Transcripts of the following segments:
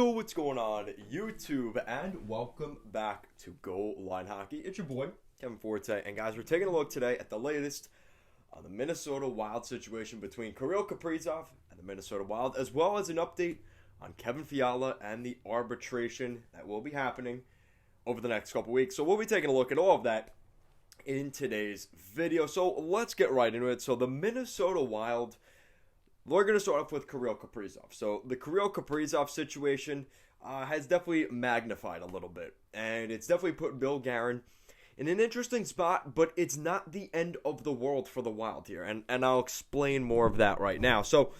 Yo, what's going on, YouTube, and welcome back to Goal Line Hockey. It's your boy, Kevin Fiala, and guys, we're taking a look today at the latest on the Minnesota Wild situation between Kirill Kaprizov and the Minnesota Wild, as well as an update on Kevin Fiala and the arbitration that will be happening over the next couple weeks. So we'll be taking a look at all of that in today's video. So let's get right into it. So the Minnesota Wild, we're going to start off with Kirill Kaprizov. So the Kirill Kaprizov situation has definitely magnified a little bit. And it's definitely put Bill Guerin in an interesting spot, but it's not the end of the world for the Wild here. And I'll explain more of that right now. So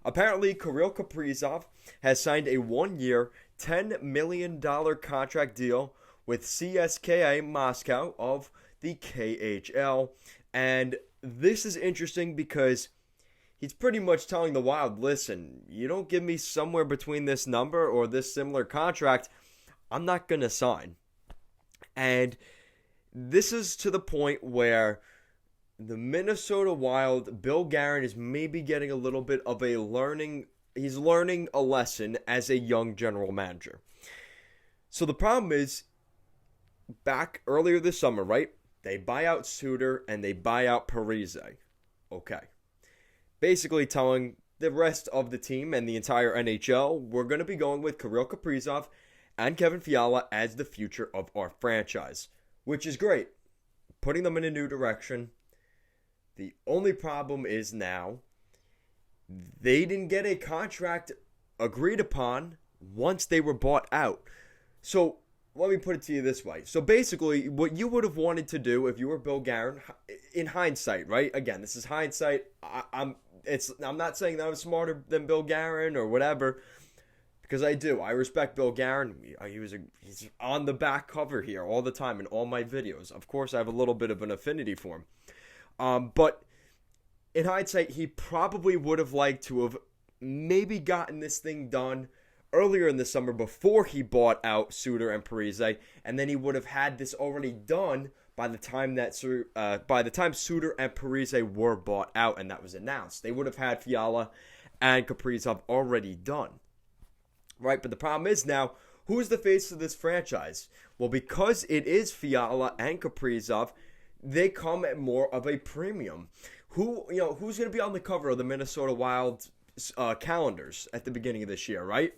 apparently Kirill Kaprizov has signed a 1-year, $10 million contract deal with CSKA Moscow of the KHL. And this is interesting because he's pretty much telling the Wild, listen, you don't give me somewhere between this number or this similar contract, I'm not going to sign. And this is to the point where the Minnesota Wild, Bill Guerin is maybe getting a little bit of a he's learning a lesson as a young general manager. So the problem is, back earlier this summer, right? They buy out Suter and they buy out Parise. Okay. Basically telling the rest of the team and the entire NHL, we're going to be going with Kirill Kaprizov and Kevin Fiala as the future of our franchise, which is great. Putting them in a new direction. The only problem is now they didn't get a contract agreed upon once they were bought out. So let me put it to you this way. So basically, what you would have wanted to do if you were Bill Guerin, in hindsight, right? Again, this is hindsight. I'm not saying that I'm smarter than Bill Guerin or whatever, because I do. I respect Bill Guerin. He's on the back cover here all the time in all my videos. Of course, I have a little bit of an affinity for him. But in hindsight, he probably would have liked to have maybe gotten this thing done earlier in the summer before he bought out Suter and Parise, and then he would have had this already done by the time Suter and Parise were bought out and that was announced. They would have had Fiala and Kaprizov already done. Right, but the problem is now, who's the face of this franchise? Well, because it is Fiala and Kaprizov, they come at more of a premium. Who's going to be on the cover of the Minnesota Wild calendars at the beginning of this year, right?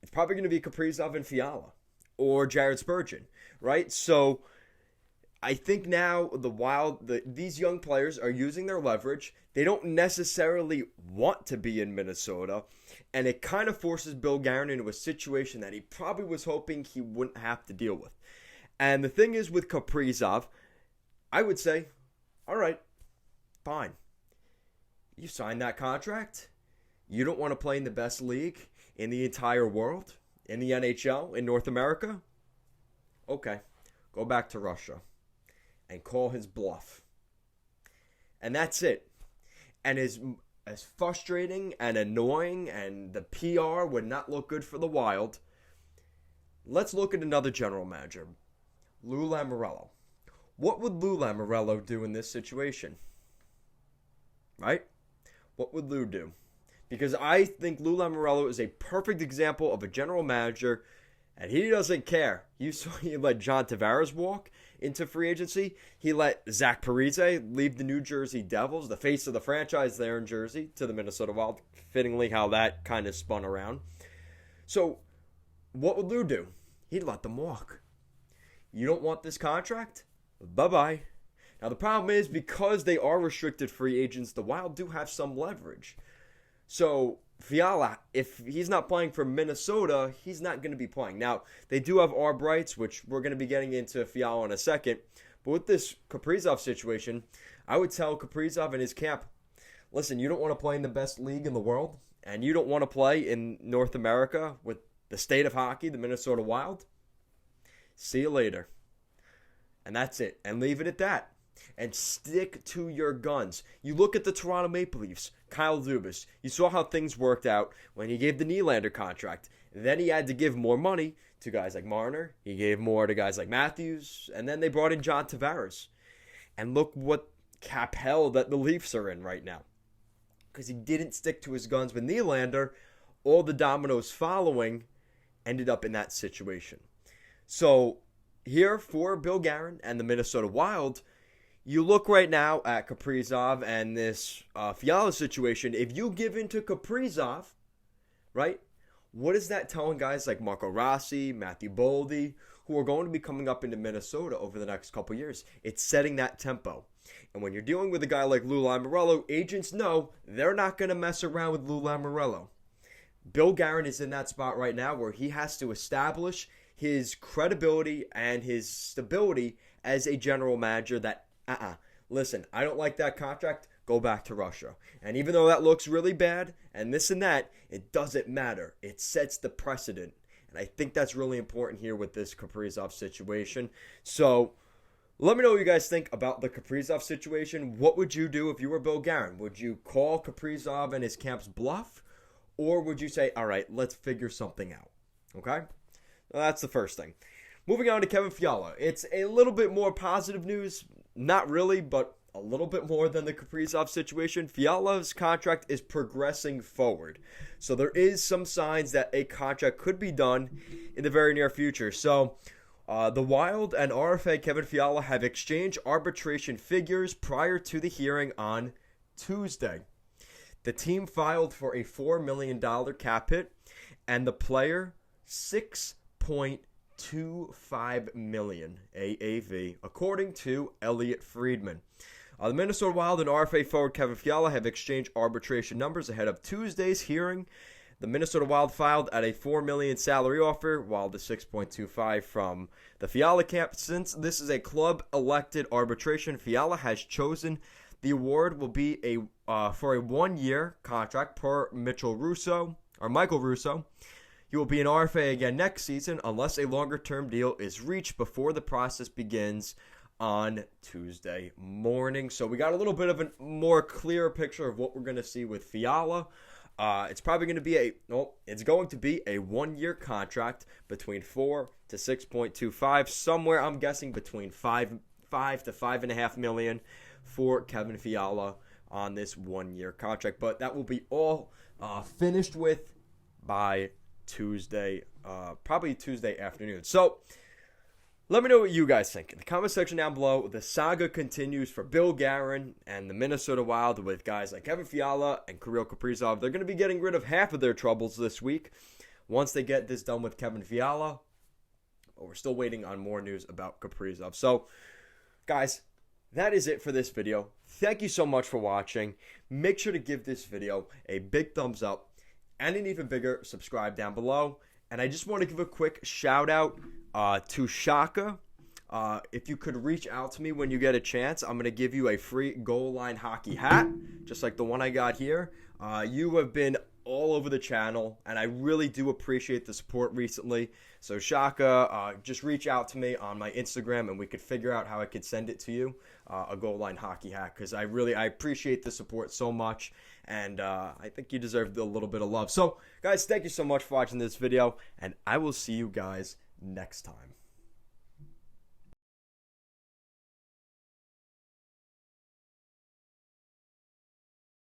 It's probably going to be Kaprizov and Fiala or Jared Spurgeon, right? So I think now the Wild, these young players are using their leverage. They don't necessarily want to be in Minnesota, and it kind of forces Bill Guerin into a situation that he probably was hoping he wouldn't have to deal with. And the thing is with Kaprizov, I would say, all right, fine. You signed that contract. You don't want to play in the best league in the entire world, in the NHL, in North America? Okay, go back to Russia and call his bluff. And that's it. And as frustrating and annoying, and the PR would not look good for the Wild, let's look at another general manager, Lou Lamoriello. What would Lou Lamoriello do in this situation? Right? What would Lou do? Because I think Lou Lamoriello is a perfect example of a general manager, and he doesn't care. You saw he let John Tavares walk into free agency. He let Zach Parise leave the New Jersey Devils, the face of the franchise there in Jersey, to the Minnesota Wild. Fittingly how that kind of spun around. So what would Lou do? He'd let them walk. You don't want this contract? Bye-bye. Now the problem is, because they are restricted free agents, the Wild do have some leverage. So Fiala, if he's not playing for Minnesota, he's not going to be playing. Now, they do have arb rights, which we're going to be getting into Fiala in a second. But with this Kaprizov situation, I would tell Kaprizov and his camp, listen, you don't want to play in the best league in the world, and you don't want to play in North America with the state of hockey, the Minnesota Wild. See you later. And that's it. And leave it at that. And stick to your guns. You look at the Toronto Maple Leafs, Kyle Dubas. You saw how things worked out when he gave the Nylander contract. Then he had to give more money to guys like Marner. He gave more to guys like Matthews. And then they brought in John Tavares. And look what cap hell that the Leafs are in right now. Because he didn't stick to his guns with Nylander. all the dominoes following ended up in that situation. So here for Bill Guerin and the Minnesota Wild, you look right now at Kaprizov and this Fiala situation. If you give in to Kaprizov, right, what is that telling guys like Marco Rossi, Matthew Boldy, who are going to be coming up into Minnesota over the next couple years? It's setting that tempo. And when you're dealing with a guy like Lou Lamoriello, agents know they're not going to mess around with Lou Lamoriello. Bill Guerin is in that spot right now where he has to establish his credibility and his stability as a general manager that, listen, I don't like that contract, go back to Russia. And even though that looks really bad and this and that, it doesn't matter. It sets the precedent. And I think that's really important here with this Kaprizov situation. So let me know what you guys think about the Kaprizov situation. What would you do if you were Bill Guerin? Would you call Kaprizov and his camp's bluff? Or would you say, all right, let's figure something out? Okay? Well, that's the first thing. Moving on to Kevin Fiala. It's a little bit more positive news. Not really, but a little bit more than the Kaprizov situation. Fiala's contract is progressing forward. So there is some signs that a contract could be done in the very near future. So the Wild and RFA Kevin Fiala have exchanged arbitration figures prior to the hearing on Tuesday. The team filed for a $4 million cap hit and the player $6.25 million AAV, according to Elliot Friedman. The Minnesota Wild and RFA forward Kevin Fiala have exchanged arbitration numbers ahead of Tuesday's hearing. The Minnesota Wild filed at a $4 million salary offer, while the $6.25 from the Fiala camp. Since this is a club-elected arbitration, Fiala has chosen the award will be for a one-year contract per Michael Russo. He will be an RFA again next season unless a longer-term deal is reached before the process begins on Tuesday morning. So we got a little bit of a more clear picture of what we're going to see with Fiala. It's probably going to be a one-year contract between 4 to 6.25, somewhere I'm guessing between 5 to 5.5 million for Kevin Fiala on this one-year contract. But that will be all finished with by Tuesday, probably Tuesday afternoon. So let me know what you guys think in the comment section down below. The saga continues for Bill Guerin and the Minnesota Wild with guys like Kevin Fiala and Kirill Kaprizov. They're going to be getting rid of half of their troubles this week once they get this done with Kevin Fiala. But we're still waiting on more news about Kaprizov. So, guys, that is it for this video. Thank you so much for watching. Make sure to give this video a big thumbs up and an even bigger subscribe down below. And I just want to give a quick shout out to Shaka. If you could reach out to me when you get a chance, I'm going to give you a free Goal Line Hockey hat, just like the one I got here. You have been all over the channel, and I really do appreciate the support recently. So Shaka, just reach out to me on my Instagram, and we could figure out how I could send it to you, a Goal Line Hockey hat, because I appreciate the support so much, and I think you deserve a little bit of love. So, guys, thank you so much for watching this video, and I will see you guys next time.